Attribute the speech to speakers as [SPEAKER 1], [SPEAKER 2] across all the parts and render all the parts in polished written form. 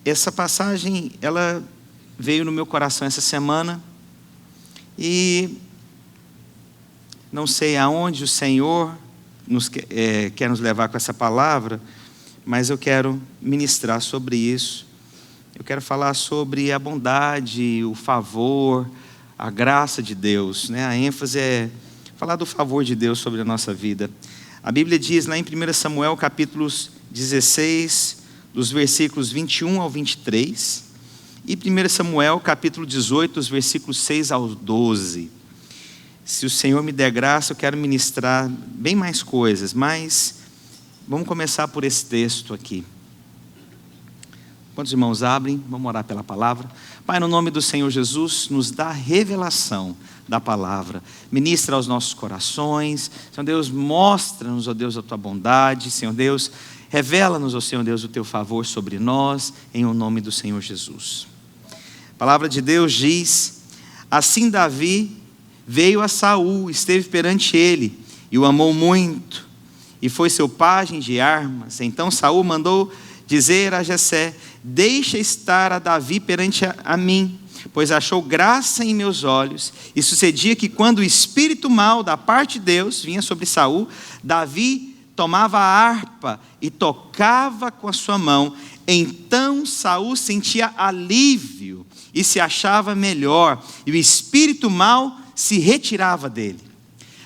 [SPEAKER 1] Essa passagem, ela veio no meu coração essa semana e não sei aonde o Senhor quer nos levar com essa palavra, mas eu quero ministrar sobre isso. Eu quero falar sobre a bondade, o favor, a graça de Deus, né? A ênfase é falar do favor de Deus sobre a nossa vida. A Bíblia diz lá em 1 Samuel, capítulos 16, dos versículos 21 ao 23, e 1 Samuel, capítulo 18, dos versículos 6 ao 12. Se o Senhor me der graça, eu quero ministrar bem mais coisas, mas vamos começar por esse texto aqui. Quantos irmãos abrem? Vamos orar pela palavra. Pai, no nome do Senhor Jesus, nos dá revelação da palavra. Ministra aos nossos corações. Senhor Deus, mostra-nos, ó Deus, a tua bondade. Senhor Deus, revela-nos, ó Senhor Deus, o teu favor sobre nós, em o nome do Senhor Jesus. A palavra de Deus diz: assim Davi veio a Saul, esteve perante ele, e o amou muito, e foi seu pajem de armas. Então Saul mandou dizer a Jessé: deixa estar a Davi perante a mim, pois achou graça em meus olhos. E sucedia que quando o espírito mau da parte de Deus vinha sobre Saul, Davi tomava a harpa e tocava com a sua mão. Então Saul sentia alívio e se achava melhor, e o espírito mau se retirava dele.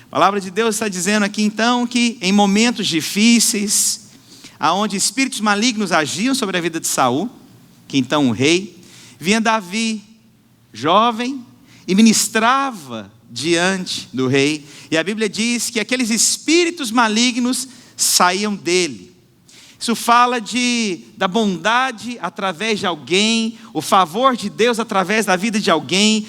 [SPEAKER 1] A palavra de Deus está dizendo aqui então que em momentos difíceis, aonde espíritos malignos agiam sobre a vida de Saul, que então o rei, vinha Davi, jovem, e ministrava diante do rei, e a Bíblia diz que aqueles espíritos malignos saíam dele. Isso fala da bondade através de alguém, o favor de Deus através da vida de alguém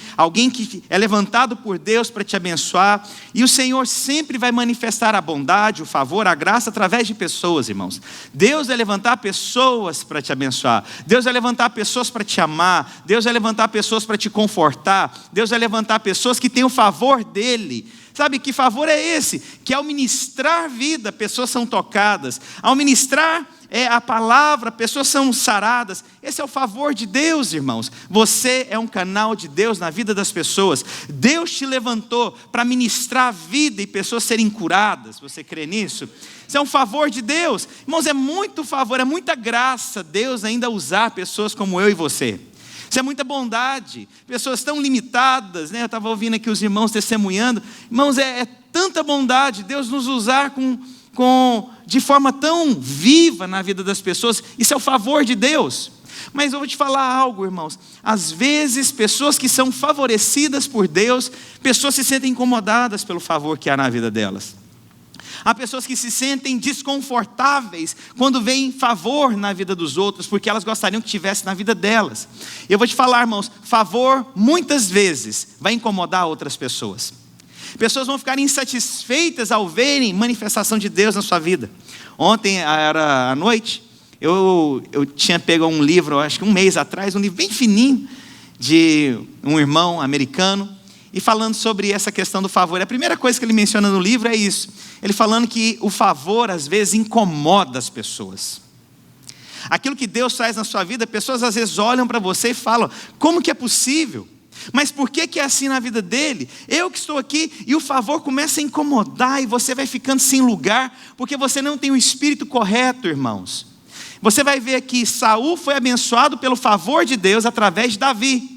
[SPEAKER 1] que é levantado por Deus para te abençoar. E o Senhor sempre vai manifestar a bondade, o favor, a graça através de pessoas, irmãos. Deus vai levantar pessoas para te abençoar. Deus vai levantar pessoas para te amar. Deus vai levantar pessoas para te confortar. Deus vai levantar pessoas que têm o favor dele. Sabe que favor é esse? Que ao ministrar vida, pessoas são tocadas. Ao ministrar a palavra, pessoas são saradas. Esse é o favor de Deus, irmãos. Você é um canal de Deus na vida das pessoas. Deus te levantou para ministrar vida e pessoas serem curadas. Você crê nisso? Isso é um favor de Deus. Irmãos, é muito favor, é muita graça Deus ainda usar pessoas como eu e você. Isso é muita bondade, pessoas tão limitadas, né? Eu estava ouvindo aqui os irmãos testemunhando. Irmãos, é tanta bondade Deus nos usar de forma tão viva na vida das pessoas. Isso é o favor de Deus. Mas eu vou te falar algo, irmãos. Às vezes, pessoas que são favorecidas por Deus, pessoas se sentem incomodadas pelo favor que há na vida delas. Há pessoas que se sentem desconfortáveis quando veem favor na vida dos outros, porque elas gostariam que tivesse na vida delas. Eu vou te falar, irmãos, favor muitas vezes vai incomodar outras pessoas. Pessoas vão ficar insatisfeitas ao verem manifestação de Deus na sua vida. Ontem, era à noite, eu tinha pego um livro, acho que um mês atrás, um livro bem fininho, de um irmão americano, e falando sobre essa questão do favor. A primeira coisa que ele menciona no livro é isso. Ele falando que o favor às vezes incomoda as pessoas. Aquilo que Deus faz na sua vida, pessoas às vezes olham para você e falam: como que é possível? Mas por que é assim na vida dele? Eu que estou aqui, e o favor começa a incomodar, e você vai ficando sem lugar, porque você não tem o espírito correto, irmãos. Você vai ver que Saul foi abençoado pelo favor de Deus através de Davi.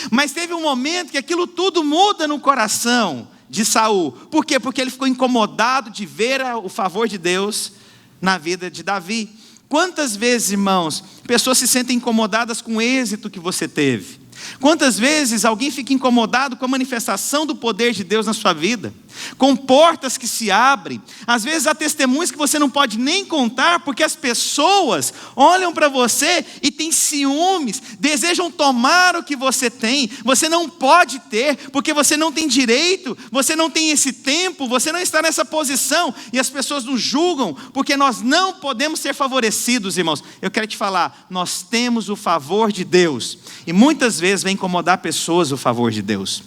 [SPEAKER 1] Mas teve um momento que aquilo tudo muda no coração de Saul. Por quê? Porque ele ficou incomodado de ver o favor de Deus na vida de Davi. Quantas vezes, irmãos, pessoas se sentem incomodadas com o êxito que você teve? Quantas vezes alguém fica incomodado com a manifestação do poder de Deus na sua vida? Com portas que se abrem. Às vezes há testemunhos que você não pode nem contar, porque as pessoas olham para você e têm ciúmes, desejam tomar o que você tem. Você não pode ter, porque você não tem direito, você não tem esse tempo, você não está nessa posição, e as pessoas nos julgam, porque nós não podemos ser favorecidos, irmãos. Eu quero te falar, nós temos o favor de Deus, e muitas vezes vai incomodar pessoas o favor de Deus.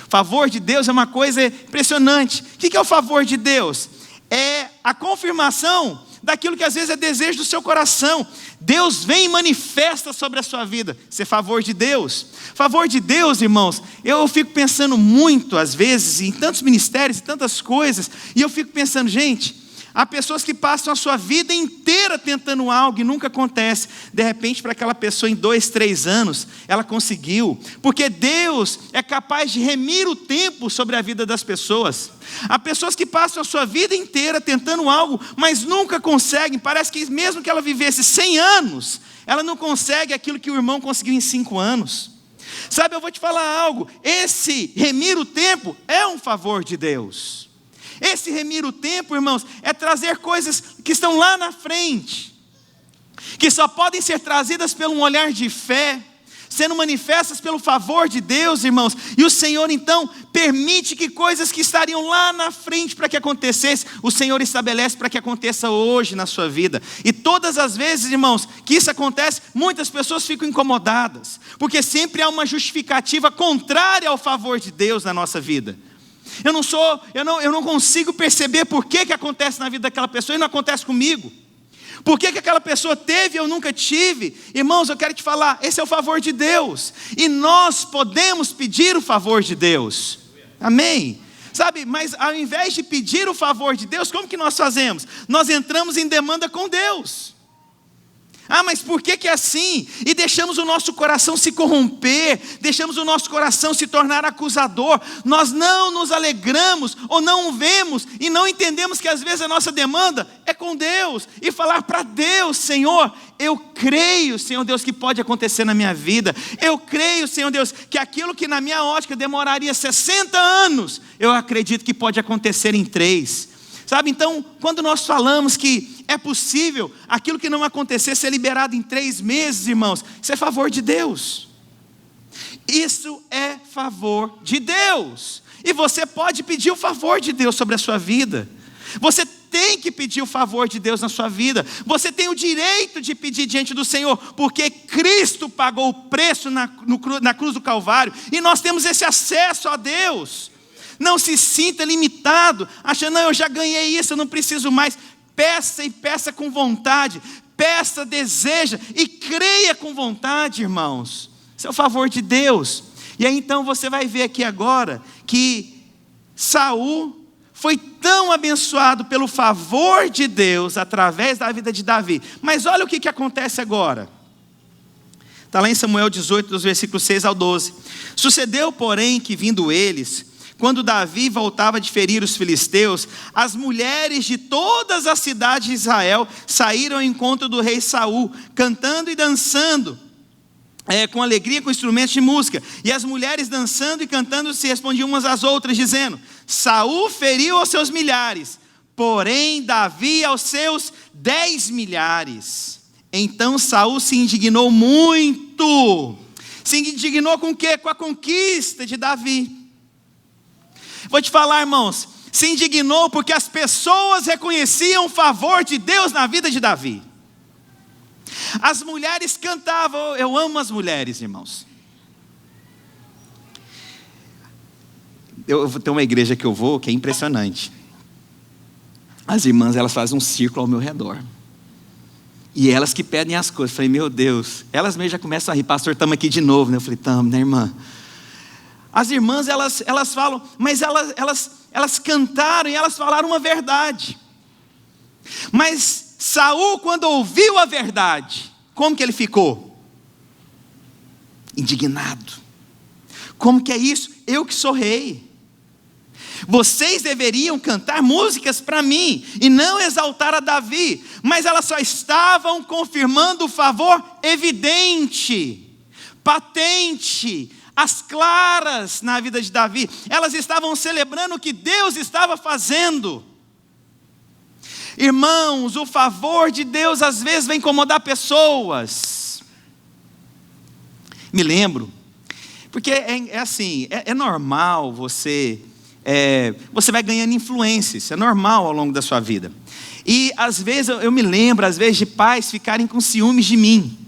[SPEAKER 1] O favor de Deus é uma coisa impressionante. O que é o favor de Deus? É a confirmação daquilo que às vezes é desejo do seu coração. Deus vem e manifesta sobre a sua vida. Isso é favor de Deus. Favor de Deus, irmãos, eu fico pensando muito às vezes em tantos ministérios e tantas coisas, e eu fico pensando, gente, há pessoas que passam a sua vida inteira tentando algo e nunca acontece. De repente, para aquela pessoa em 2, 3 anos, ela conseguiu. Porque Deus é capaz de remir o tempo sobre a vida das pessoas. Há pessoas que passam a sua vida inteira tentando algo, mas nunca conseguem. Parece que mesmo que ela vivesse 100 anos, ela não consegue aquilo que o irmão conseguiu em 5 anos. Sabe, eu vou te falar algo. Esse remir o tempo é um favor de Deus. Esse remir o tempo, irmãos, é trazer coisas que estão lá na frente, que só podem ser trazidas pelo um olhar de fé, sendo manifestas pelo favor de Deus, irmãos. E o Senhor então permite que coisas que estariam lá na frente para que acontecesse, o Senhor estabelece para que aconteça hoje na sua vida. E todas as vezes, irmãos, que isso acontece, muitas pessoas ficam incomodadas, porque sempre há uma justificativa contrária ao favor de Deus na nossa vida. Eu não consigo perceber por que acontece na vida daquela pessoa e não acontece comigo. Por que aquela pessoa teve e eu nunca tive? Irmãos, eu quero te falar, esse é o favor de Deus. E nós podemos pedir o favor de Deus. Amém? Sabe, mas ao invés de pedir o favor de Deus, como que nós fazemos? Nós entramos em demanda com Deus. Ah, mas por que é assim? E deixamos o nosso coração se corromper, deixamos o nosso coração se tornar acusador. Nós não nos alegramos ou não vemos e não entendemos que às vezes a nossa demanda é com Deus. E falar para Deus, Senhor, eu creio, Senhor Deus, que pode acontecer na minha vida. Eu creio, Senhor Deus, que aquilo que na minha ótica demoraria 60 anos, eu acredito que pode acontecer em 3. Sabe, então, quando nós falamos que é possível aquilo que não acontecer ser liberado em 3 meses, irmãos, isso é favor de Deus. Isso é favor de Deus. E você pode pedir o favor de Deus sobre a sua vida. Você tem que pedir o favor de Deus na sua vida. Você tem o direito de pedir diante do Senhor, porque Cristo pagou o preço na cruz do Calvário, e nós temos esse acesso a Deus. Não se sinta limitado, achando, não, eu já ganhei isso, eu não preciso mais. Peça e peça com vontade, peça, deseja e creia com vontade, irmãos. Isso é o favor de Deus. E aí então você vai ver aqui agora que Saul foi tão abençoado pelo favor de Deus através da vida de Davi. Mas olha o que acontece agora. Está lá em Samuel 18, dos versículos 6 ao 12. Sucedeu, porém, que vindo eles, quando Davi voltava de ferir os filisteus, as mulheres de todas as cidades de Israel saíram ao encontro do rei Saul, cantando e dançando, com alegria, com instrumentos de música. E as mulheres dançando e cantando se respondiam umas às outras, dizendo: Saul feriu aos seus milhares, porém Davi aos seus 10 milhares. Então Saul se indignou muito. Se indignou com o quê? Com a conquista de Davi. Vou te falar, irmãos, se indignou porque as pessoas reconheciam o favor de Deus na vida de Davi. As mulheres cantavam, eu amo as mulheres, irmãos. Eu tenho uma igreja que eu vou que é impressionante. As irmãs, elas fazem um círculo ao meu redor. E elas que pedem as coisas. Eu falei, meu Deus, elas mesmo já começam a rir, pastor, estamos aqui de novo, né? Eu falei, estamos, né, irmã? As irmãs, elas falam, mas elas cantaram e elas falaram uma verdade. Mas Saul, quando ouviu a verdade, como que ele ficou? Indignado. Como que é isso? Eu que sou rei. Vocês deveriam cantar músicas para mim e não exaltar a Davi. Mas elas só estavam confirmando o favor evidente, patente, as claras na vida de Davi. Elas estavam celebrando o que Deus estava fazendo. Irmãos, o favor de Deus às vezes vai incomodar pessoas. Me lembro, porque é assim, é normal você vai ganhando influência, isso é normal ao longo da sua vida. E às vezes eu me lembro, às vezes, de pais ficarem com ciúmes de mim.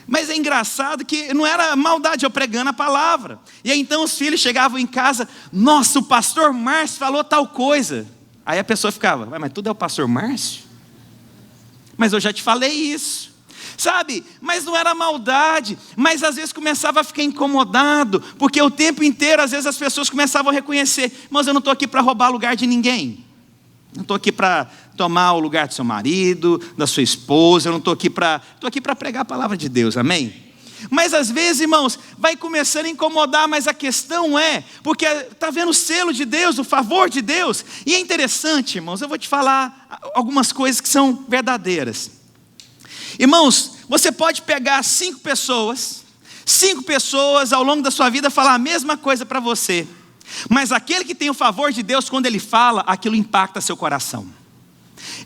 [SPEAKER 1] Mas é engraçado que não era maldade, eu pregando a palavra. E aí então os filhos chegavam em casa, nossa, o pastor Márcio falou tal coisa. Aí a pessoa ficava, mas tudo é o pastor Márcio? Mas eu já te falei isso. Sabe, mas não era maldade, mas às vezes começava a ficar incomodado, porque o tempo inteiro, às vezes as pessoas começavam a reconhecer, mas eu não estou aqui para roubar lugar de ninguém, não estou aqui para tomar o lugar do seu marido, da sua esposa, eu não estou aqui para pregar a palavra de Deus, amém? Mas às vezes, irmãos, vai começando a incomodar, mas a questão é, porque está vendo o selo de Deus, o favor de Deus, e é interessante, irmãos, eu vou te falar algumas coisas que são verdadeiras. Irmãos, você pode pegar 5 pessoas ao longo da sua vida falar a mesma coisa para você, mas aquele que tem o favor de Deus, quando ele fala, aquilo impacta seu coração.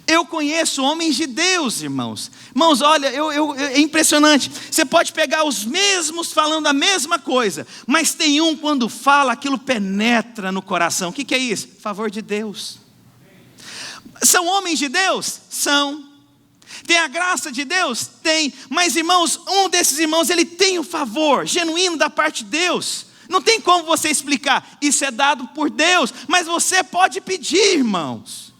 [SPEAKER 1] Eu conheço homens de Deus, irmãos. Irmãos, olha, é impressionante. Você pode pegar os mesmos falando a mesma coisa, mas tem um, quando fala, aquilo penetra no coração. O que é isso? Favor de Deus. São homens de Deus? São. Tem a graça de Deus? Tem. Mas, irmãos, um desses irmãos, ele tem o favor genuíno da parte de Deus. Não tem como você explicar. Isso é dado por Deus. Mas você pode pedir, irmãos.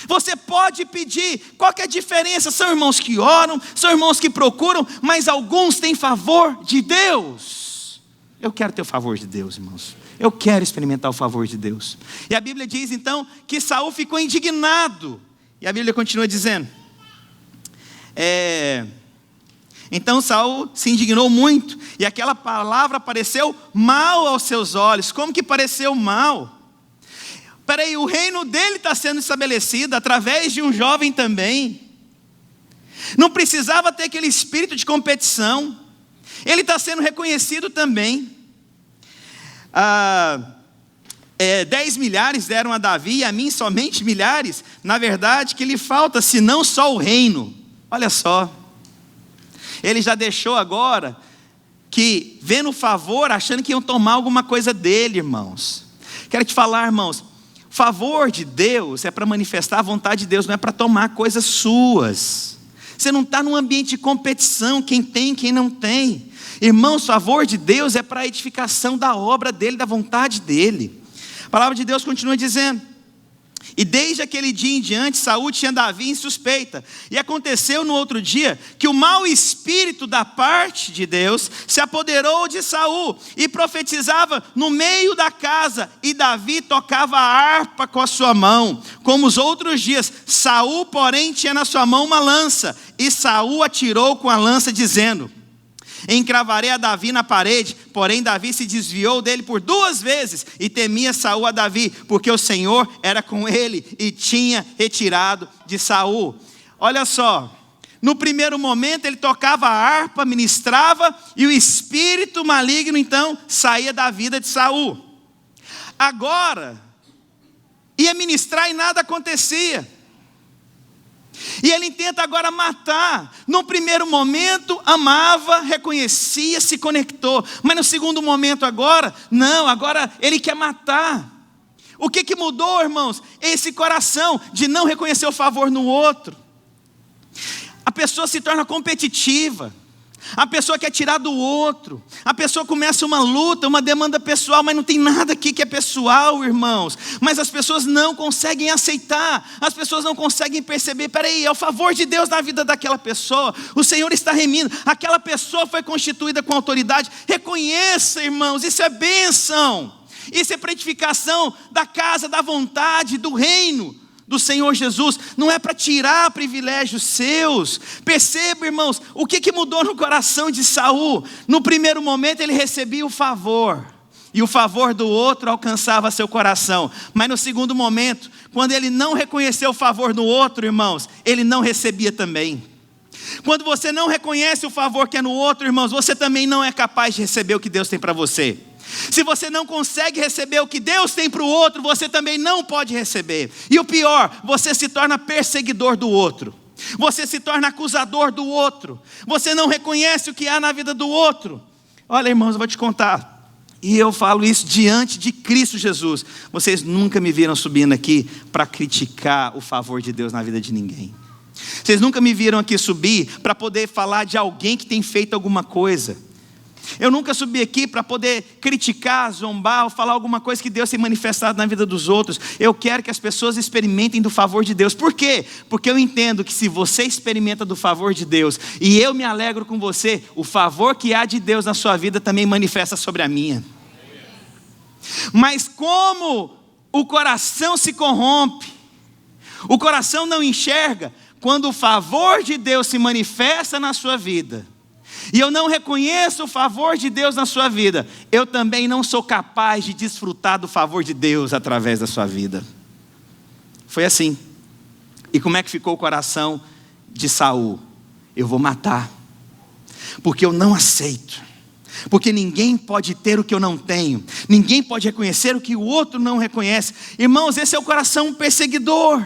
[SPEAKER 1] Você pode pedir. Qual que é a diferença? São irmãos que oram, são irmãos que procuram, mas alguns têm favor de Deus. Eu quero ter o favor de Deus, irmãos. Eu quero experimentar o favor de Deus. E a Bíblia diz, então, que Saul ficou indignado. E a Bíblia continua dizendo... Então Saul se indignou muito, e aquela palavra pareceu mal aos seus olhos. Como que pareceu mal? Peraí, o reino dele está sendo estabelecido através de um jovem também. Não precisava ter aquele espírito de competição. Ele está sendo reconhecido também. 10 milhares deram a Davi, e a mim somente milhares. Na verdade, que lhe falta, senão só o reino. Olha só, ele já deixou agora, que vendo o favor, achando que iam tomar alguma coisa dele, irmãos. Quero te falar, irmãos, favor de Deus é para manifestar a vontade de Deus, não é para tomar coisas suas. Você não está num ambiente de competição, quem tem, quem não tem. Irmãos, favor de Deus é para a edificação da obra dele, da vontade dele. A palavra de Deus continua dizendo: e desde aquele dia em diante, Saul tinha Davi em suspeita. E aconteceu no outro dia, que o mau espírito da parte de Deus se apoderou de Saul, e profetizava no meio da casa, e Davi tocava a harpa com a sua mão, como os outros dias. Saul, porém, tinha na sua mão uma lança, e Saul atirou com a lança, dizendo: encravarei a Davi na parede. Porém Davi se desviou dele por 2 vezes, e temia Saul a Davi, porque o Senhor era com ele, e tinha retirado de Saul. Olha só, no primeiro momento ele tocava a harpa, ministrava, e o espírito maligno então saía da vida de Saul. Agora ia ministrar e nada acontecia. E ele tenta agora matar. No primeiro momento amava, reconhecia, se conectou. Mas no segundo momento agora, não, agora ele quer matar. O que mudou, irmãos? Esse coração de não reconhecer o favor no outro. A pessoa se torna competitiva. A pessoa quer tirar do outro. A pessoa começa uma luta, uma demanda pessoal, mas não tem nada aqui que é pessoal, irmãos. Mas as pessoas não conseguem aceitar. As pessoas não conseguem perceber. Peraí, é o favor de Deus na vida daquela pessoa. O Senhor está remindo. Aquela pessoa foi constituída com autoridade. Reconheça, irmãos, isso é bênção. Isso é para edificação da casa, da vontade, do reino do Senhor Jesus. Não é para tirar privilégios seus. Perceba, irmãos, o que mudou no coração de Saul? No primeiro momento ele recebia o favor, e o favor do outro alcançava seu coração. Mas no segundo momento, quando ele não reconheceu o favor do outro, irmãos, ele não recebia também. Quando você não reconhece o favor que é no outro, irmãos, você também não é capaz de receber o que Deus tem para você. Se você não consegue receber o que Deus tem para o outro, você também não pode receber. E o pior, você se torna perseguidor do outro. Você se torna acusador do outro. Você não reconhece o que há na vida do outro. Olha, irmãos, eu vou te contar. E eu falo isso diante de Cristo Jesus. Vocês nunca me viram subindo aqui para criticar o favor de Deus na vida de ninguém. Vocês nunca me viram aqui subir para poder falar de alguém que tem feito alguma coisa. Eu nunca subi aqui para poder criticar, zombar ou falar alguma coisa que Deus tem manifestado na vida dos outros. Eu quero que as pessoas experimentem do favor de Deus. Por quê? Porque eu entendo que se você experimenta do favor de Deus e eu me alegro com você, o favor que há de Deus na sua vida também manifesta sobre a minha. Mas como o coração se corrompe, o coração não enxerga quando o favor de Deus se manifesta na sua vida, e eu não reconheço o favor de Deus na sua vida, eu também não sou capaz de desfrutar do favor de Deus através da sua vida. Foi assim. E como é que ficou o coração de Saul? Eu vou matar, porque eu não aceito, porque ninguém pode ter o que eu não tenho, ninguém pode reconhecer o que o outro não reconhece. Irmãos, esse é o coração perseguidor,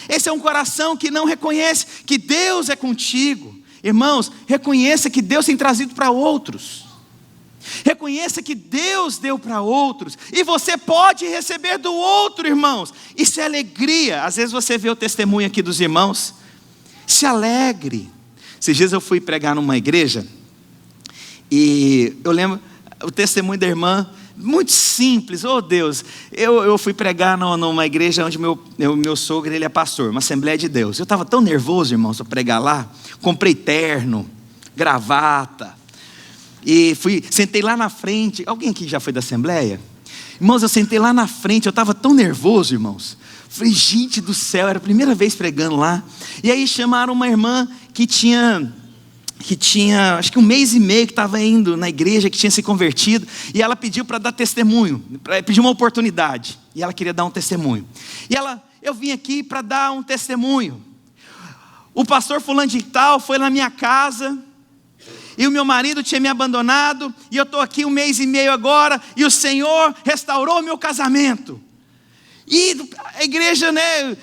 [SPEAKER 1] esse é um coração que não reconhece que Deus é contigo. Irmãos, reconheça que Deus tem trazido para outros, reconheça que Deus deu para outros, e você pode receber do outro, irmãos. Isso é alegria. Às vezes você vê o testemunho aqui dos irmãos, se alegre. Esses dias eu fui pregar numa igreja, e eu lembro o testemunho da irmã, muito simples. Oh Deus, eu fui pregar numa igreja onde meu sogro, ele é pastor, uma Assembleia de Deus. Eu estava tão nervoso, irmãos, para pregar lá. Comprei terno, gravata, e sentei lá na frente. Alguém aqui já foi da Assembleia? Irmãos, eu sentei lá na frente, eu estava tão nervoso, irmãos. Falei, gente do céu, era a primeira vez pregando lá. E aí chamaram uma irmã que tinha acho que 1 mês e meio que estava indo na igreja, que tinha se convertido, e ela pediu para dar testemunho, pediu uma oportunidade, e ela queria dar um testemunho. E eu vim aqui para dar um testemunho. O pastor fulano de tal foi na minha casa, e o meu marido tinha me abandonado, e eu estou aqui 1 mês e meio agora, e o Senhor restaurou o meu casamento. E a igreja, né,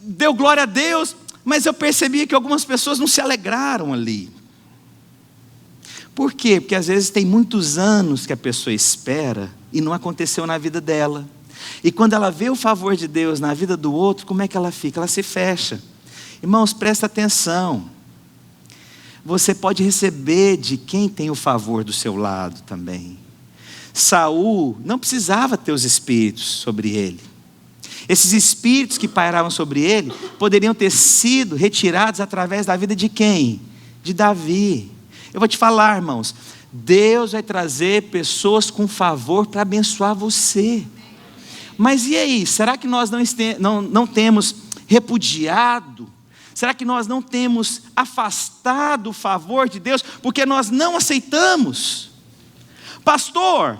[SPEAKER 1] deu glória a Deus, mas eu percebi que algumas pessoas não se alegraram ali. Por quê? Porque às vezes tem muitos anos que a pessoa espera e não aconteceu na vida dela. E quando ela vê o favor de Deus na vida do outro, como é que ela fica? Ela se fecha. Irmãos, presta atenção. Você pode receber de quem tem o favor do seu lado também. Saul não precisava ter os espíritos sobre ele. Esses espíritos que pairavam sobre ele poderiam ter sido retirados através da vida de quem? De Davi. Eu vou te falar, irmãos, Deus vai trazer pessoas com favor para abençoar você. Mas e aí, será que nós não temos repudiado? Será que nós não temos afastado o favor de Deus porque nós não aceitamos? Pastor,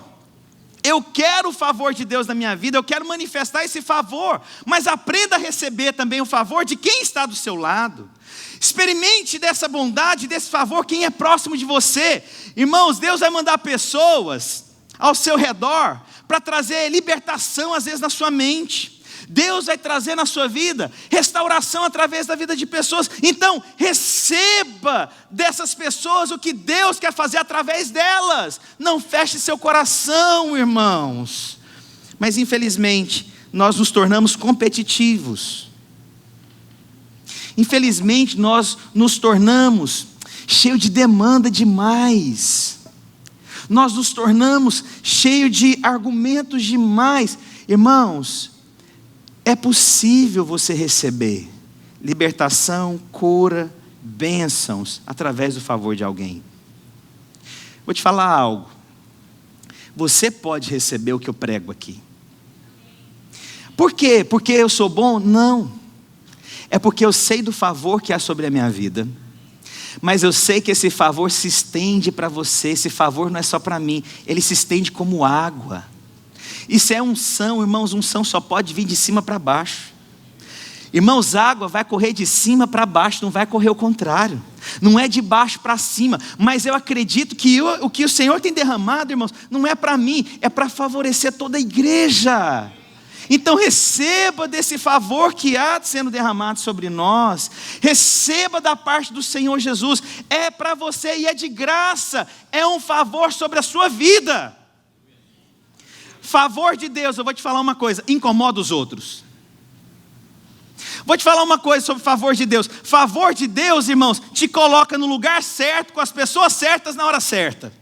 [SPEAKER 1] eu quero o favor de Deus na minha vida, eu quero manifestar esse favor, mas aprenda a receber também o favor de quem está do seu lado. Experimente dessa bondade, desse favor, quem é próximo de você. Irmãos, Deus vai mandar pessoas ao seu redor para trazer libertação, às vezes, na sua mente. Deus vai trazer na sua vida restauração através da vida de pessoas. Então, receba dessas pessoas o que Deus quer fazer através delas. Não feche seu coração, irmãos. Mas, infelizmente, nós nos tornamos competitivos. Infelizmente, nós nos tornamos cheios de demanda demais. Nós nos tornamos cheios de argumentos demais. Irmãos, é possível você receber libertação, cura, bênçãos através do favor de alguém. Vou te falar algo. Você pode receber o que eu prego aqui. Por quê? Porque eu sou bom? Não. É porque eu sei do favor que há sobre a minha vida. Mas eu sei que esse favor se estende para você. Esse favor não é só para mim. Ele se estende como água. Isso é unção, irmãos. Unção só pode vir de cima para baixo. Irmãos, água vai correr de cima para baixo, não vai correr o contrário. Não é de baixo para cima. Mas eu acredito que o que o Senhor tem derramado, irmãos, não é para mim, é para favorecer toda a igreja. Então receba desse favor que há sendo derramado sobre nós. Receba da parte do Senhor Jesus. É para você e é de graça. É um favor sobre a sua vida. Favor de Deus, eu vou te falar uma coisa, incomoda os outros. Vou te falar uma coisa sobre favor de Deus. Favor de Deus, irmãos, te coloca no lugar certo, com as pessoas certas, na hora certa.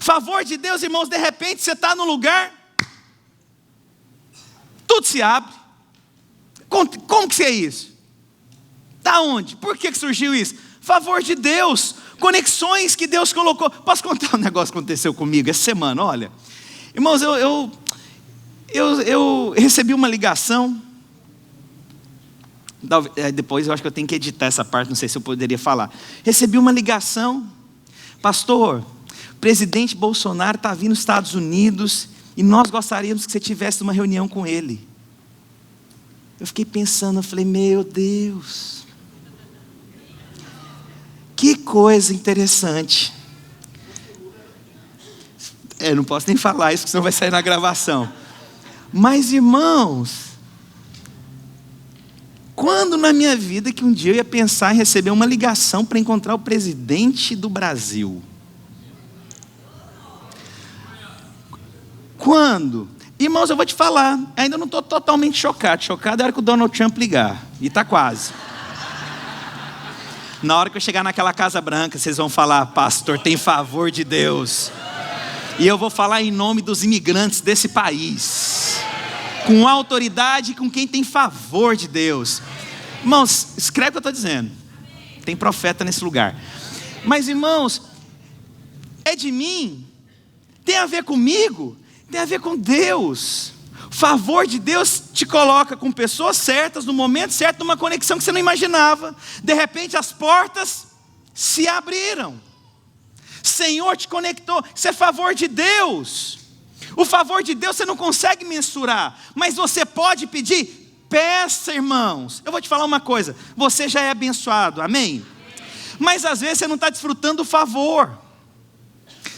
[SPEAKER 1] Favor de Deus, irmãos, de repente você está no lugar, tudo se abre. Como que é isso? Da onde? Por que surgiu isso? Favor de Deus, conexões que Deus colocou. Posso contar um negócio que aconteceu comigo essa semana? Olha, irmãos, eu recebi uma ligação. Depois eu acho que eu tenho que editar essa parte, não sei se eu poderia falar. Recebi uma ligação, pastor, o presidente Bolsonaro está vindo nos Estados Unidos e nós gostaríamos que você tivesse uma reunião com ele. Eu fiquei pensando, eu falei, meu Deus, que coisa interessante. Não posso nem falar isso, porque senão vai sair na gravação. Mas, irmãos, quando na minha vida que um dia eu ia pensar em receber uma ligação para encontrar o presidente do Brasil? Quando? Irmãos, eu vou te falar, ainda não estou totalmente chocado. Chocado é a hora que o Donald Trump ligar. E está quase. Na hora que eu chegar naquela Casa Branca, vocês vão falar, pastor, tem favor de Deus. E eu vou falar em nome dos imigrantes desse país, com autoridade, com quem tem favor de Deus. Irmãos, escreve o que eu estou dizendo. Tem profeta nesse lugar. Mas, irmãos, é de mim? Tem a ver comigo? Tem a ver com Deus. O favor de Deus te coloca com pessoas certas, no momento certo, numa conexão que você não imaginava. De repente as portas se abriram. Senhor te conectou. Isso é favor de Deus. O favor de Deus você não consegue mensurar, mas você pode pedir. Peça, irmãos. Eu vou te falar uma coisa, você já é abençoado, amém? Mas às vezes você não está desfrutando do favor.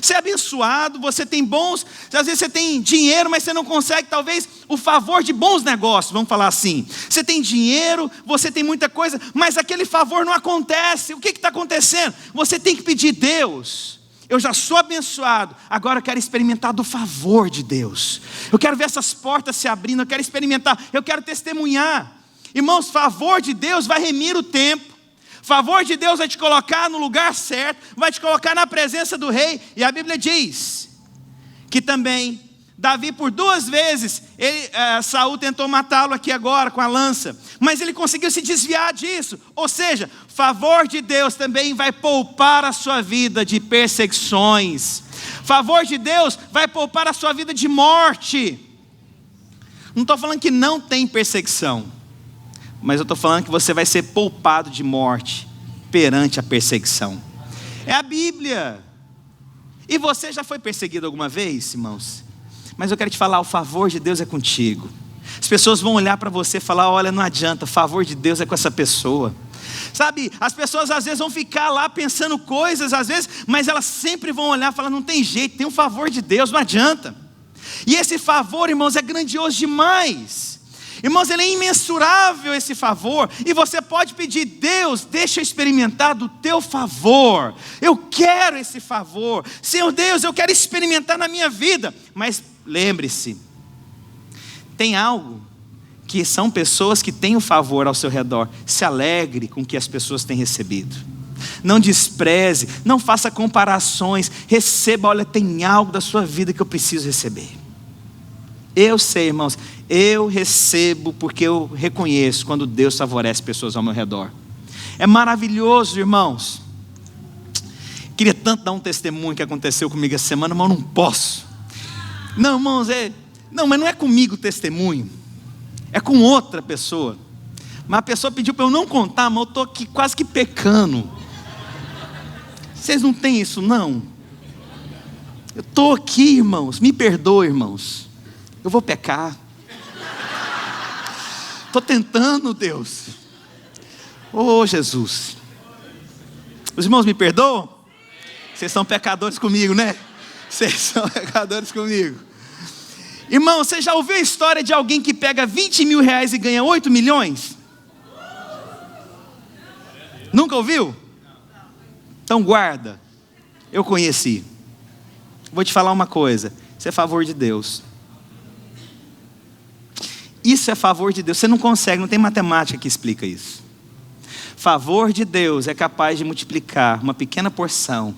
[SPEAKER 1] Você é abençoado, você tem bons, às vezes você tem dinheiro, mas você não consegue talvez o favor de bons negócios, vamos falar assim. Você tem dinheiro, você tem muita coisa, mas aquele favor não acontece. O que está acontecendo? Você tem que pedir, Deus, eu já sou abençoado, agora eu quero experimentar do favor de Deus. Eu quero ver essas portas se abrindo, eu quero experimentar, eu quero testemunhar. Irmãos, favor de Deus vai remir o tempo. Favor de Deus vai te colocar no lugar certo, vai te colocar na presença do rei. E a Bíblia diz que também Davi por 2 vezes, Saul tentou matá-lo aqui agora com a lança, mas ele conseguiu se desviar disso. Ou seja, favor de Deus também vai poupar a sua vida de perseguições. Favor de Deus vai poupar a sua vida de morte. Não estou falando que não tem perseguição, mas eu estou falando que você vai ser poupado de morte perante a perseguição. É a Bíblia. E você já foi perseguido alguma vez, irmãos? Mas eu quero te falar, o favor de Deus é contigo. As pessoas vão olhar para você e falar, olha, não adianta, o favor de Deus é com essa pessoa. Sabe, as pessoas às vezes vão ficar lá pensando coisas, às vezes, mas elas sempre vão olhar e falar, não tem jeito, tem o favor de Deus, não adianta. E esse favor, irmãos, é grandioso demais. Irmãos, ele é imensurável esse favor. E você pode pedir, Deus, deixa eu experimentar do teu favor. Eu quero esse favor. Senhor Deus, eu quero experimentar na minha vida. Mas lembre-se, tem algo que são pessoas que têm o favor ao seu redor. Se alegre com o que as pessoas têm recebido. Não despreze, não faça comparações. Receba, olha, tem algo da sua vida que eu preciso receber. Eu sei, irmãos, eu recebo porque eu reconheço quando Deus favorece pessoas ao meu redor. É maravilhoso, irmãos. Queria tanto dar um testemunho que aconteceu comigo essa semana, mas eu não posso. Não, irmãos, mas não é comigo o testemunho. É com outra pessoa. Mas a pessoa pediu para eu não contar, mas eu estou aqui quase que pecando. Vocês não têm isso, não? Eu estou aqui, irmãos, me perdoe, irmãos. Eu vou pecar. Estou tentando, Deus. Oh, Jesus. Os irmãos me perdoam? Vocês são pecadores comigo, né? Vocês são pecadores comigo. Irmão, você já ouviu a história de alguém que pega 20 mil reais e ganha 8 milhões? Nunca ouviu? Então guarda. Eu conheci. Vou te falar uma coisa. Isso é favor de Deus. Isso é favor de Deus. Você não consegue, não tem matemática que explica isso. Favor de Deus é capaz de multiplicar uma pequena porção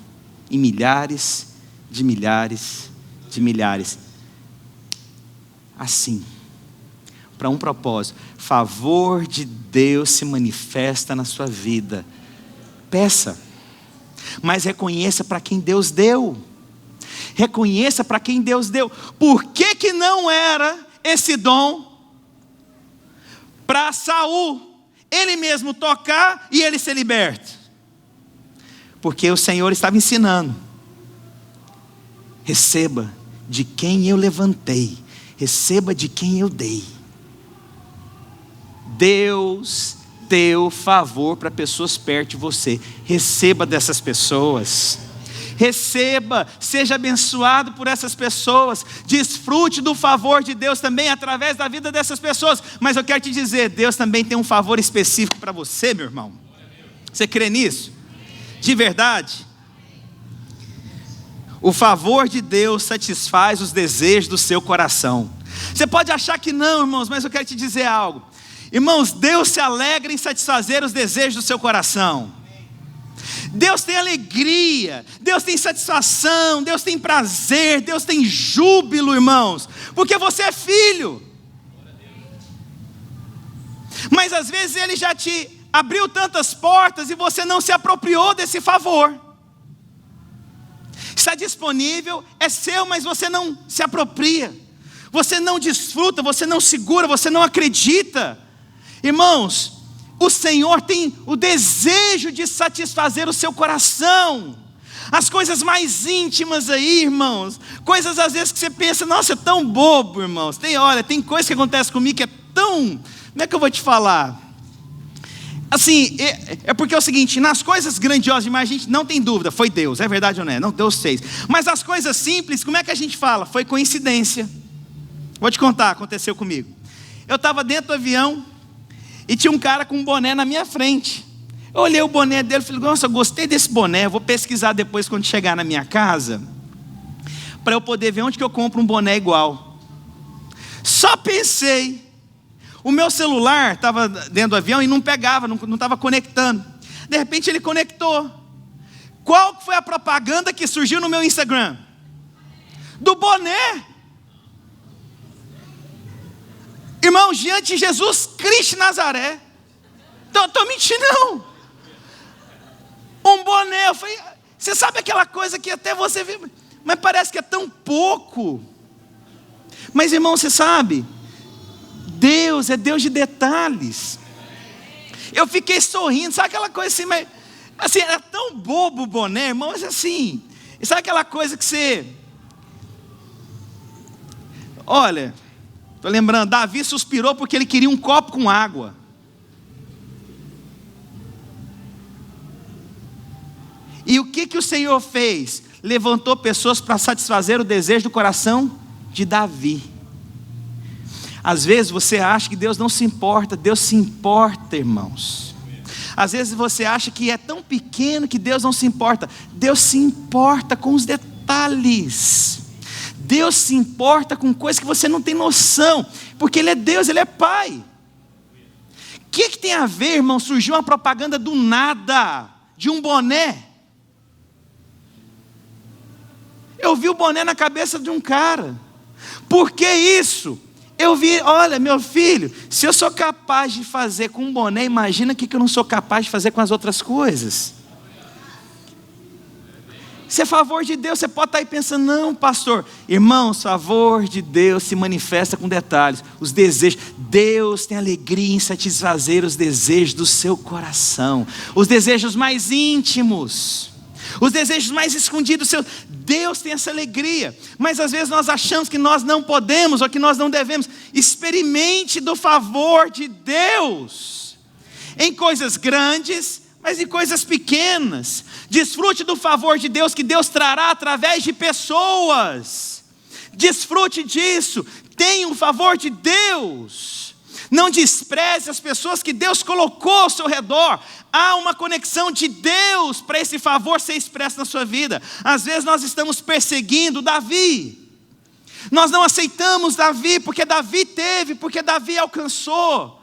[SPEAKER 1] em milhares de milhares de milhares. Assim, para um propósito, favor de Deus se manifesta na sua vida. Peça, mas reconheça para quem Deus deu. Reconheça para quem Deus deu. Por que que não era esse dom para Saul, ele mesmo tocar e ele ser liberto? Porque o Senhor estava ensinando: receba de quem eu levantei, receba de quem eu dei. Deus deu favor para pessoas perto de você. Receba dessas pessoas. Receba, seja abençoado por essas pessoas. Desfrute do favor de Deus também através da vida dessas pessoas. Mas eu quero te dizer, Deus também tem um favor específico para você, meu irmão. Você crê nisso? De verdade? O favor de Deus satisfaz os desejos do seu coração. Você pode achar que não, irmãos, mas eu quero te dizer algo. Irmãos, Deus se alegra em satisfazer os desejos do seu coração. Deus tem alegria, Deus tem satisfação, Deus tem prazer, Deus tem júbilo, irmãos, porque você é filho. Mas às vezes Ele já te abriu tantas portas e você não se apropriou desse favor. Está disponível, é seu, mas você não se apropria, você não desfruta, você não segura, você não acredita. Irmãos, o Senhor tem o desejo de satisfazer o seu coração. As coisas mais íntimas aí, irmãos. Coisas às vezes que você pensa, nossa, é tão bobo, irmãos. Tem coisa que acontece comigo que é tão... Como é que eu vou te falar? Assim, é porque é o seguinte, nas coisas grandiosas demais a gente não tem dúvida, foi Deus, é verdade ou não é? Não, Deus fez. Mas as coisas simples, como é que a gente fala? Foi coincidência. Vou te contar, aconteceu comigo. Eu estava dentro do avião e tinha um cara com um boné na minha frente. Eu olhei o boné dele e falei, nossa, eu gostei desse boné, eu vou pesquisar depois quando chegar na minha casa, para eu poder ver onde que eu compro um boné igual. Só pensei. O meu celular estava dentro do avião e não pegava, não estava conectando. De repente ele conectou. Qual foi a propaganda que surgiu no meu Instagram? Do boné. Irmão, diante de Jesus Cristo de Nazaré. Estou mentindo não. Um boné. Eu falei, você sabe aquela coisa que até você vê, mas parece que é tão pouco. Mas irmão, você sabe, Deus é Deus de detalhes. Eu fiquei sorrindo, sabe aquela coisa assim, mas assim, era tão bobo o boné, irmão, mas assim, sabe aquela coisa que você... Olha, estou lembrando, Davi suspirou porque ele queria um copo com água. E o que o Senhor fez? Levantou pessoas para satisfazer o desejo do coração de Davi. Às vezes você acha que Deus não se importa, Deus se importa, irmãos. Às vezes você acha que é tão pequeno que Deus não se importa. Deus se importa com os detalhes. Deus se importa com coisas que você não tem noção, porque Ele é Deus, Ele é Pai. O que tem a ver, irmão? Surgiu uma propaganda do nada, de um boné. Eu vi o boné na cabeça de um cara. Por que isso? Eu vi, olha, meu filho, se eu sou capaz de fazer com um boné, imagina o que eu não sou capaz de fazer com as outras coisas. Se é favor de Deus, você pode estar aí pensando, não, pastor. Irmãos, favor de Deus se manifesta com detalhes. Os desejos, Deus tem alegria em satisfazer os desejos do seu coração. Os desejos mais íntimos. Os desejos mais escondidos seus. Deus tem essa alegria. Mas às vezes nós achamos que nós não podemos ou que nós não devemos. Experimente do favor de Deus em coisas grandes, mas em coisas pequenas. Desfrute do favor de Deus que Deus trará através de pessoas. Desfrute disso. Tenha o favor de Deus. Não despreze as pessoas que Deus colocou ao seu redor. Há uma conexão de Deus para esse favor ser expresso na sua vida. Às vezes nós estamos perseguindo Davi. Nós não aceitamos Davi porque Davi teve, porque Davi alcançou.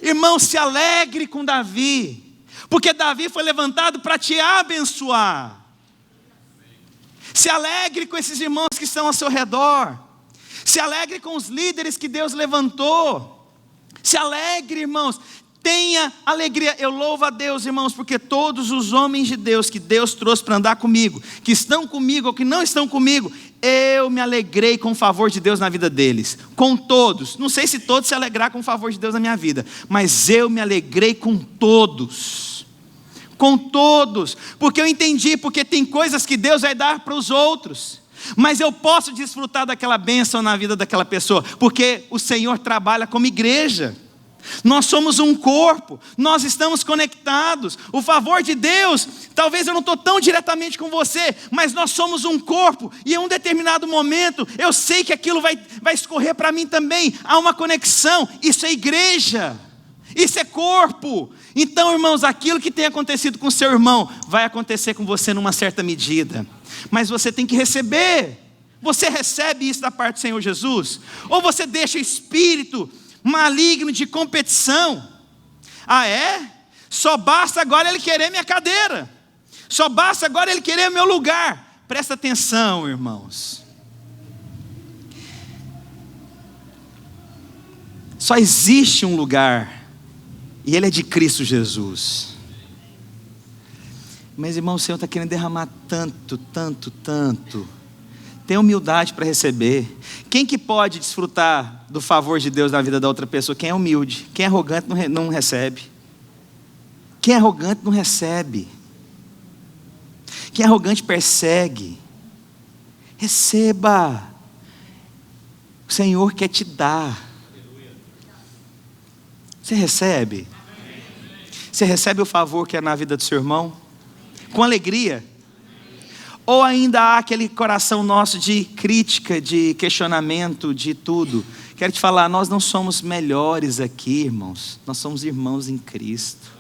[SPEAKER 1] Irmão, se alegre com Davi, porque Davi foi levantado para te abençoar. Se alegre com esses irmãos que estão ao seu redor. Se alegre com os líderes que Deus levantou. Se alegre, irmãos. Tenha alegria. Eu louvo a Deus, irmãos, porque todos os homens de Deus que Deus trouxe para andar comigo, que estão comigo ou que não estão comigo, eu me alegrei com o favor de Deus na vida deles. Com todos. Não sei se todos se alegraram com o favor de Deus na minha vida, mas eu me alegrei com todos. Com todos. Porque eu entendi, porque tem coisas que Deus vai dar para os outros, mas eu posso desfrutar daquela bênção na vida daquela pessoa, porque o Senhor trabalha como igreja. Nós somos um corpo, nós estamos conectados. O favor de Deus, talvez eu não estou tão diretamente com você, mas nós somos um corpo, e em um determinado momento, eu sei que aquilo vai escorrer para mim também. Há uma conexão, isso é igreja, isso é corpo. Então, irmãos, aquilo que tem acontecido com seu irmão, vai acontecer com você numa certa medida, mas você tem que receber. Você recebe isso da parte do Senhor Jesus? Ou você deixa o espírito maligno de competição? Ah, é? Só basta agora ele querer minha cadeira, só basta agora ele querer o meu lugar. Presta atenção, irmãos. Só existe um lugar, e ele é de Cristo Jesus. Mas, irmão, o Senhor está querendo derramar tanto, tanto, tanto. Tenha humildade para receber. Quem que pode desfrutar do favor de Deus na vida da outra pessoa? Quem é humilde. Quem é arrogante não recebe. Quem é arrogante não recebe. Quem é arrogante persegue. Receba. O Senhor quer te dar. Você recebe? Você recebe o favor que é na vida do seu irmão? Com alegria? Ou ainda há aquele coração nosso de crítica, de questionamento, de tudo? Quero te falar, nós não somos melhores aqui, irmãos. Nós somos irmãos em Cristo.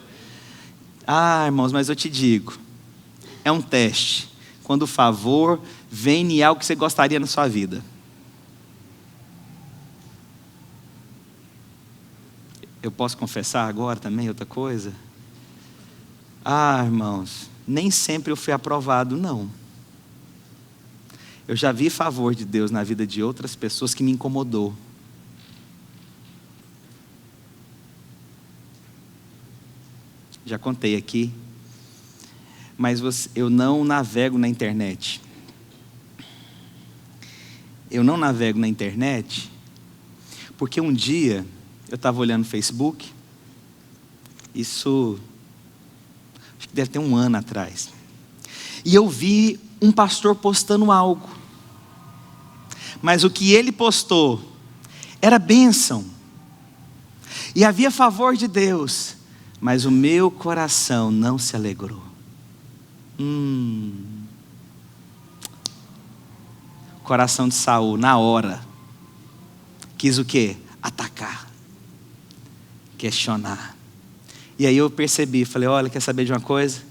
[SPEAKER 1] Ah, irmãos, mas eu te digo, é um teste. Quando o favor vem em algo que você gostaria na sua vida. Eu posso confessar agora também outra coisa? Ah, irmãos, nem sempre eu fui aprovado, não. Eu já vi favor de Deus na vida de outras pessoas que me incomodou. Já contei aqui. Mas eu não navego na internet. Eu não navego na internet porque um dia eu estava olhando no Facebook. Isso, acho que deve ter 1 ano atrás. E eu vi um pastor postando algo. Mas o que ele postou era bênção. E havia favor de Deus. Mas o meu coração não se alegrou. O coração de Saul, na hora, quis o quê? Atacar. Questionar. E aí eu percebi, falei, olha, quer saber de uma coisa?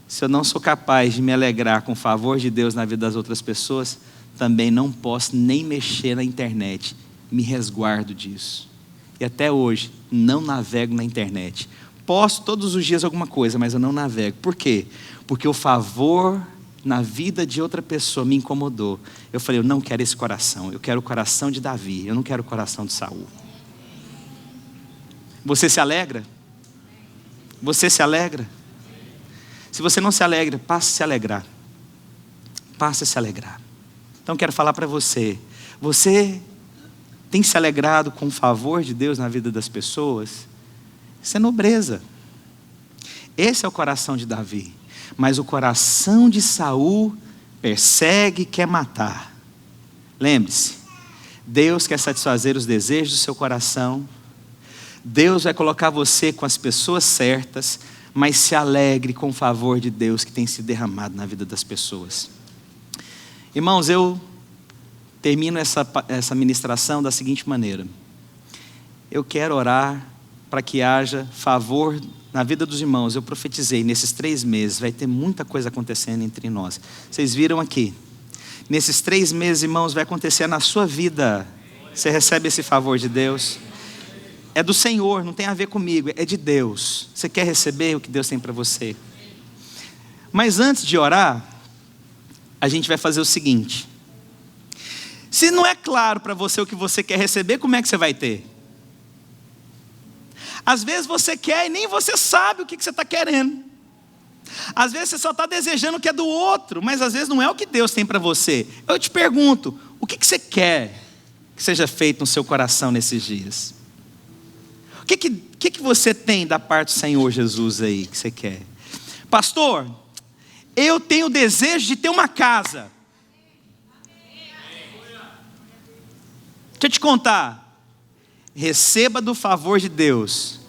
[SPEAKER 1] Se eu não sou capaz de me alegrar com o favor de Deus na vida das outras pessoas, também não posso nem mexer na internet. Me resguardo disso. E até hoje, não navego na internet. Posto todos os dias alguma coisa, mas eu não navego. Por quê? Porque o favor na vida de outra pessoa me incomodou. Eu falei, eu não quero esse coração. Eu quero o coração de Davi. Eu não quero o coração de Saul. Você se alegra? Você se alegra? Se você não se alegra, passe a se alegrar. Passe a se alegrar. Então quero falar para você. Você tem se alegrado com o favor de Deus na vida das pessoas? Isso é nobreza. Esse é o coração de Davi. Mas o coração de Saul persegue e quer matar. Lembre-se, Deus quer satisfazer os desejos do seu coração. Deus vai colocar você com as pessoas certas, mas se alegre com o favor de Deus que tem se derramado na vida das pessoas. Irmãos, eu termino essa ministração da seguinte maneira. Eu quero orar para que haja favor na vida dos irmãos. Eu profetizei, nesses 3 meses vai ter muita coisa acontecendo entre nós. Vocês viram aqui, nesses 3 meses, irmãos, vai acontecer na sua vida. Você recebe esse favor de Deus? É do Senhor, não tem a ver comigo, é de Deus. Você quer receber o que Deus tem para você? Mas antes de orar, a gente vai fazer o seguinte: se não é claro para você o que você quer receber, como é que você vai ter? Às vezes você quer e nem você sabe o que você está querendo. Às vezes você só está desejando o que é do outro, mas às vezes não é o que Deus tem para você. Eu te pergunto, o que você quer que seja feito no seu coração nesses dias? O que você tem da parte do Senhor Jesus aí que você quer? Pastor, eu tenho o desejo de ter uma casa. Deixa eu te contar. Receba do favor de Deus,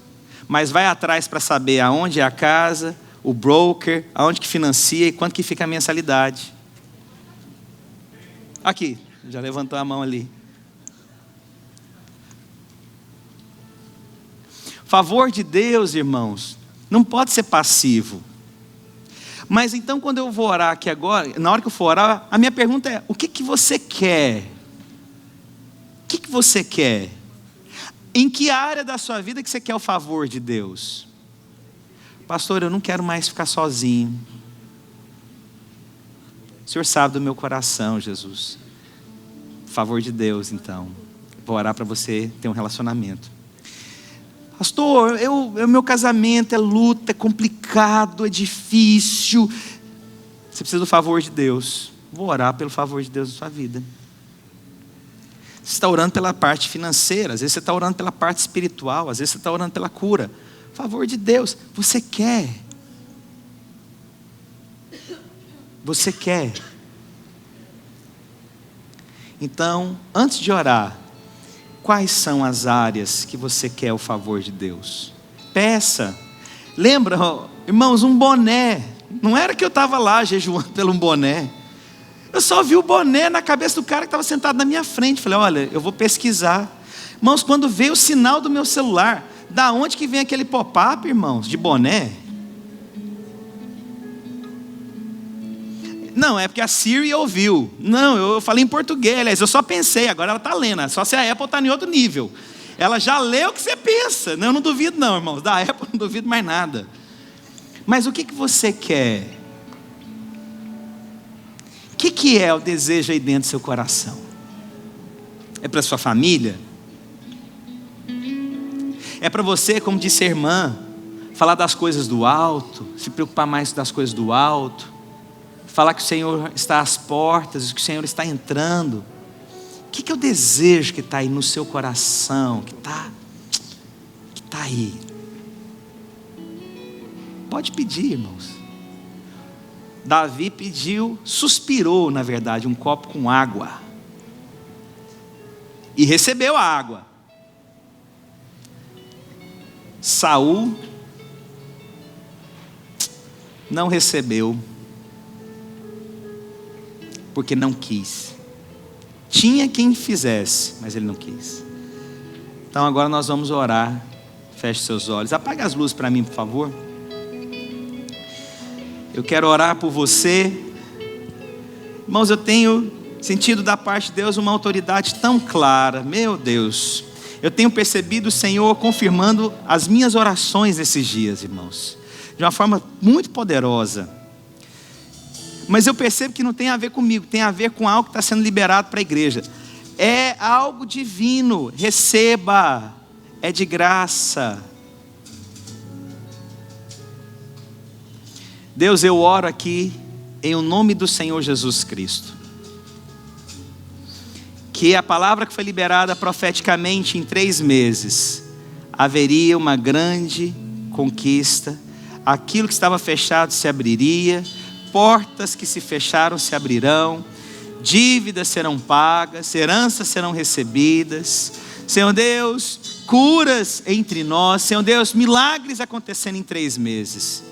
[SPEAKER 1] mas vai atrás para saber aonde é a casa, o broker, aonde que financia e quanto que fica a mensalidade. Aqui, já levantou a mão ali. Favor de Deus, irmãos, não pode ser passivo. Mas então quando eu vou orar aqui agora, na hora que eu for orar, a minha pergunta é: o que você quer? O que você quer? Em que área da sua vida que você quer o favor de Deus? Pastor, eu não quero mais ficar sozinho. O Senhor sabe do meu coração, Jesus. Favor de Deus, então. Vou orar para você ter um relacionamento. Pastor, meu casamento é luta, é complicado, é difícil. Você precisa do favor de Deus. Vou orar pelo favor de Deus na sua vida. Você está orando pela parte financeira, às vezes você está orando pela parte espiritual, às vezes você está orando pela cura. Favor de Deus, você quer. Você quer. Então, antes de orar, quais são as áreas que você quer o favor de Deus? Peça. Lembra, irmãos, um boné. Não era que eu estava lá jejuando pelo um boné. Eu só vi o boné na cabeça do cara que estava sentado na minha frente. Falei, olha, eu vou pesquisar. Irmãos, quando veio o sinal do meu celular, da onde que vem aquele pop-up, irmãos, de boné? Não, é porque a Siri ouviu. Não, eu falei em português, aliás, eu só pensei, agora ela está lendo. Só se a Apple está em outro nível. Ela já lê o que você pensa. Eu não duvido não, irmãos, da Apple não duvido mais nada. Mas o que você quer? O que é o desejo aí dentro do seu coração? É para sua família? É para você, como disse a irmã, falar das coisas do alto, se preocupar mais das coisas do alto, falar que o Senhor está às portas, que o Senhor está entrando? O que é o desejo que está aí no seu coração, que está aí? Pode pedir, irmãos. Davi pediu, suspirou, na verdade, um copo com água. E recebeu a água. Saul não recebeu, porque não quis. Tinha quem fizesse, mas ele não quis. Então agora nós vamos orar. Feche seus olhos. Apague as luzes para mim, por favor. Eu quero orar por você. Irmãos, eu tenho sentido da parte de Deus uma autoridade tão clara. Meu Deus, eu tenho percebido o Senhor confirmando as minhas orações nesses dias, irmãos, de uma forma muito poderosa. Mas eu percebo que não tem a ver comigo, tem a ver com algo que está sendo liberado para a igreja. É algo divino, receba, é de graça. Deus, eu oro aqui em o nome do Senhor Jesus Cristo, que a palavra que foi liberada profeticamente em 3 meses, haveria uma grande conquista, aquilo que estava fechado se abriria, portas que se fecharam se abrirão, dívidas serão pagas, heranças serão recebidas, Senhor Deus, curas entre nós, Senhor Deus, milagres acontecendo em 3 meses,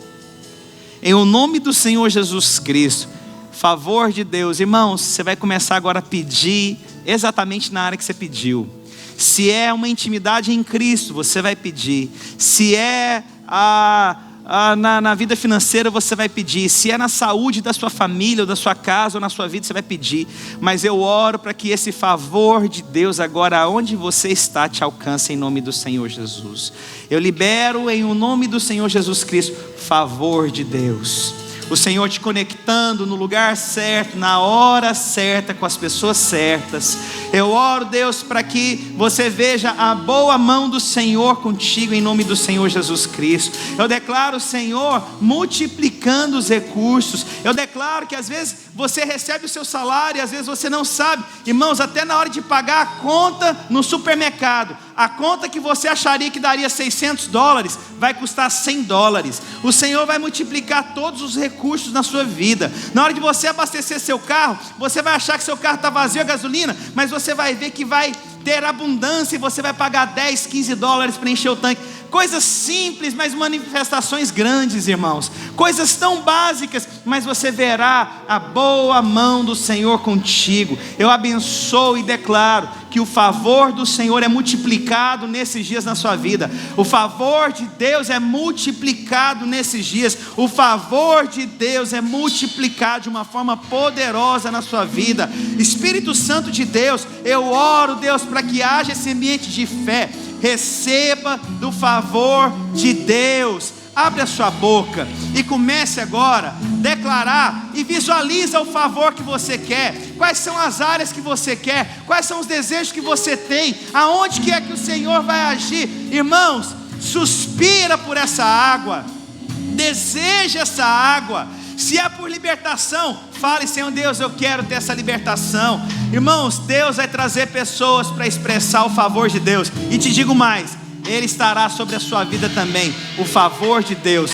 [SPEAKER 1] em o nome do Senhor Jesus Cristo. Favor de Deus, irmãos, você vai começar agora a pedir exatamente na área que você pediu. Se é uma intimidade em Cristo, você vai pedir. Se é na vida financeira, você vai pedir. Se é na saúde da sua família, ou da sua casa, ou na sua vida, você vai pedir. Mas eu oro para que esse favor de Deus agora, onde você está, te alcance em nome do Senhor Jesus. Eu libero em o nome do Senhor Jesus Cristo, favor de Deus. o Senhor te conectando no lugar certo, na hora certa, com as pessoas certas. Eu oro, Deus, para que você veja a boa mão do Senhor contigo, em nome do Senhor Jesus Cristo. Eu declaro, Senhor, multiplicando os recursos. Eu declaro que às vezes você recebe o seu salário e às vezes você não sabe, irmãos, até na hora de pagar a conta no supermercado, a conta que você acharia que daria $600 vai custar $100. O Senhor vai multiplicar todos os recursos na sua vida. Na hora de você abastecer seu carro, você vai achar que seu carro está vazio a gasolina, mas você vai ver que vai ter abundância e você vai pagar $10, $15 para encher o tanque. Coisas simples, mas manifestações grandes, irmãos. Coisas tão básicas, mas você verá a boa mão do Senhor contigo. Eu abençoo e declaro que o favor do Senhor é multiplicado nesses dias na sua vida. O favor de Deus é multiplicado nesses dias. O favor de Deus é multiplicado de uma forma poderosa na sua vida. Espírito Santo de Deus, eu oro, Deus, para que haja esse ambiente de fé. Receba do favor de Deus. Abre a sua boca e comece agora a declarar e visualiza o favor que você quer. Quais são as áreas que você quer? Quais são os desejos que você tem? Aonde que é que o Senhor vai agir? Irmãos, suspira por essa água, deseja essa água. Se é por libertação, fale: Senhor Deus, eu quero ter essa libertação. Irmãos, Deus vai trazer pessoas para expressar o favor de Deus. E te digo mais, Ele estará sobre a sua vida também, o favor de Deus.